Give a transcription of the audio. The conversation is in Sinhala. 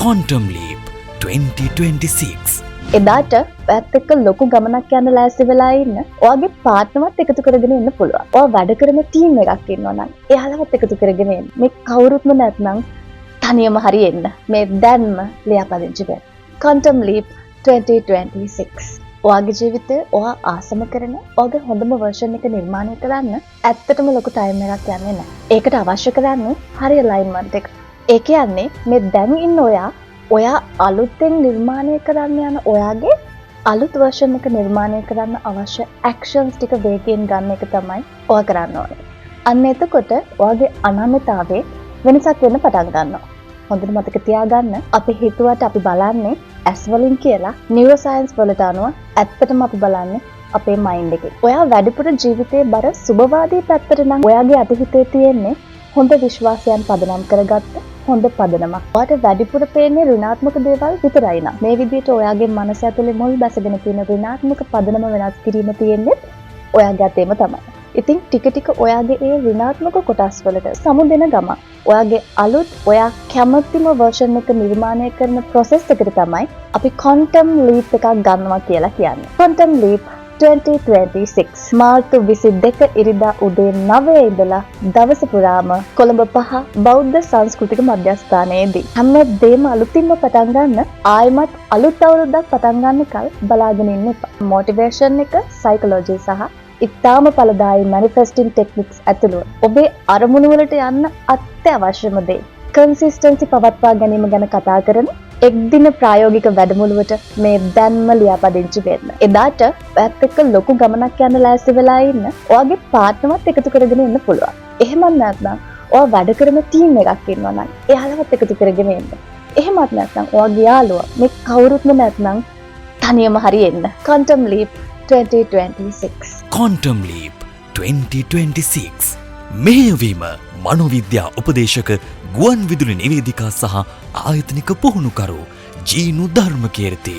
Quantum Leap 2026. එදාට පැත් එක්ක ලොකු ගමනක් යන්න ලෑස්ති වෙලා ඉන්න ඔයාගේ පාර්ට්නර්වත් එකතු කරගෙන ඉන්න පුළුවන්. ඔයා වැඩ කරන ටීම් එකක් ඉන්නවා නම් එයාලවත් එකතු කරගෙන එන්න. මේ කවුරුත්ම නැත්නම් තනියම හරි එන්න. මේ දැන්ම ලියාපදිංචි වෙන්න. Quantum Leap 2026. ඔයාගේ ජීවිතේ ඔයා ආසම කරන ඔයාගේ හොඳම version එක නිර්මාණය කරන්න ඇත්තටම ලොකු ටයිම් එකක් යන්නේ නැහැ. ඒකට අවශ්‍ය කරන්නේ හරි alignment එක. ඒ කියන්නේ මේ දැන් ඉන්න ඔයා අලුතෙන් නිර්මාණය කරන්න යන ඔයාගේ අලුත් version එක නිර්මාණය කරන්න අවශ්‍ය actions ටික වේගයෙන් ගන්න එක තමයි ඔයා කරන්න ඕනේ. අන්න එතකොට ඔයාගේ අනන්‍යතාවයේ වෙනසක් වෙන්න පටන් ගන්නවා. හොඳට මතක තියාගන්න අපි හිතුවට අපි බලන්නේ ඇස් වලින් කියලා නියුරෝසයන්ස් වලට අනුව ඇත්තටම අපි බලන්නේ අපේ මයින්ඩ් එකේ. ඔයා වැඩිපුර ජීවිතේ බර සුබවාදී පැත්තට නම් ඔයාගේ අතීතයේ තියෙන්නේ හොඳ විශ්වාසයන් පදනම් කරගත්ත හොඳ පදනමක්. ඔයාට වැඩිපුර පේන්නේ ඍණාත්මක දේවල් විතරයි නම් මේ විදිහට ඔයාගේ මනස ඇතුලේ මුල් බැසගෙන තියෙන ඍණාත්මක පදනම වෙනස් කිරීම තියෙන්නේ ඔයාගේ අතේම තමයි. ඉතින් ටික ටික ඔයාගේ ඒ ඍණාත්මක කොටස් වලට සමුදෙන ගම ඔයාගේ අලුත් ඔයා කැමතිම version එක නිර්මාණය කරන process එකට තමයි අපි quantum leap එකක් ගන්නවා කියලා කියන්නේ. Quantum Leap 2026 මාර්තු 22 ඉරිදා උදේ 9 ඉඳලා දවස පුරාම කොළඹ 5 බෞද්ධ සංස්කෘතික මධ්‍යස්ථානයේදී හැමදේම අලුතින්ම පටන් ගන්න ආයමත් අලුත් අවුරුද්දක් පටන් ගන්න කල් බලාගෙන ඉන්න එපා. මොටිවේෂන් එක, සයිකොලොජි සහ ඉතාම ඵලදායී මැනිෆෙස්ටිං ටෙක්නික්ස් ඇතුළු ඔබේ අරමුණු වලට යන්න අත්‍යවශ්‍යම දේ කන්සිස්ටන්සි පවත්වා ගැනීම ගැන කතා කරන එක් දින ප්‍රායෝගික වැඩමුළුවට මේ දැන්ම ලියාපදිංචි වෙන්න. එදාට පැත් එක්ක ලොකු ගමනක් යන්න ලෑස්ති වෙලා ඉන්න ඔයාගේ පාර්ට්නර්වත් එකතු කරගෙන ඉන්න පුළුවන්. එහෙමත් නැත්නම් ඔයා වැඩ කරන ටීම් එකක් ඉන්නවා නම් එයාලවත් එකතු කරගෙන එන්න. එහෙමත් නැත්නම් ඔයාගේ යාළුවා මේ කවුරුත්ම නැත්නම් තනියම හරි එන්න. Quantum Leap 2026. Quantum Leap 2026. මෙහෙයවීම මනෝවිද්‍යා උපදේශක ගුවන් විදුලි නිවේදිකා සහ ආයතනික පුහුණුකරු ජීනු ධර්මකීර්ති.